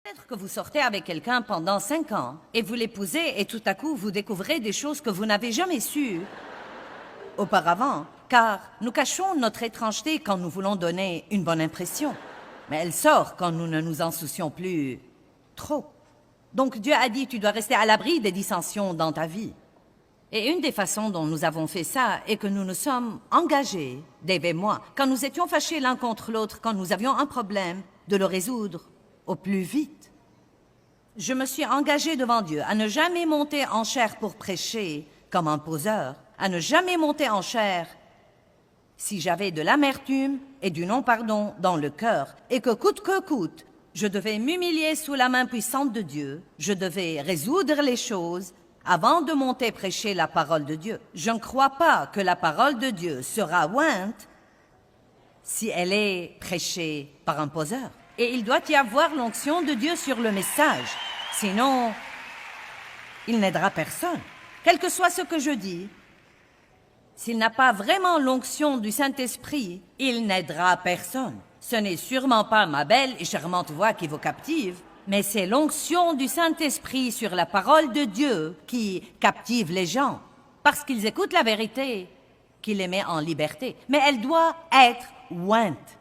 Peut-être que vous sortez avec quelqu'un pendant 5 ans et vous l'épousez et tout à coup vous découvrez des choses que vous n'avez jamais sues auparavant, car nous cachons notre étrangeté quand nous voulons donner une bonne impression. Mais elle sort quand nous ne nous en soucions plus trop. Donc Dieu a dit, tu dois rester à l'abri des dissensions dans ta vie. Et une des façons dont nous avons fait ça est que nous nous sommes engagés, Dave et moi, quand nous étions fâchés l'un contre l'autre, quand nous avions un problème, de le résoudre au plus vite. Je me suis engagée devant Dieu à ne jamais monter en chair pour prêcher comme un poseur, à ne jamais monter en chair si j'avais de l'amertume et du non-pardon dans le cœur, et que coûte, je devais m'humilier sous la main puissante de Dieu, je devais résoudre les choses avant de monter prêcher la parole de Dieu. Je ne crois pas que la parole de Dieu sera ointe si elle est prêchée par un poseur. Et il doit y avoir l'onction de Dieu sur le message, sinon il n'aidera personne. Quel que soit ce que je dis, s'il n'a pas vraiment l'onction du Saint-Esprit, il n'aidera personne. Ce n'est sûrement pas ma belle et charmante voix qui vous captive, mais c'est l'onction du Saint-Esprit sur la parole de Dieu qui captive les gens, parce qu'ils écoutent la vérité, qui les met en liberté. Mais elle doit être ointe.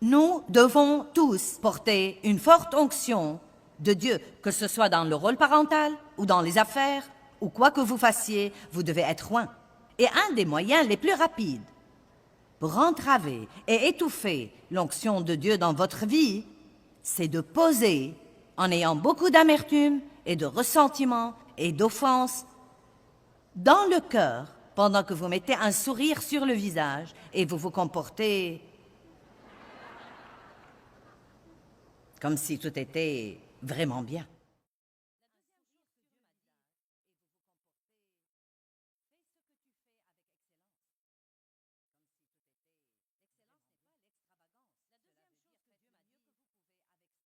Nous devons tous porter une forte onction de Dieu, que ce soit dans le rôle parental ou dans les affaires, ou quoi que vous fassiez, vous devez être oint. Et un des moyens les plus rapides pour entraver et étouffer l'onction de Dieu dans votre vie, c'est de poser, en ayant beaucoup d'amertume et de ressentiment et d'offense, dans le cœur, pendant que vous mettez un sourire sur le visage et vous vous comportez comme si tout était vraiment bien.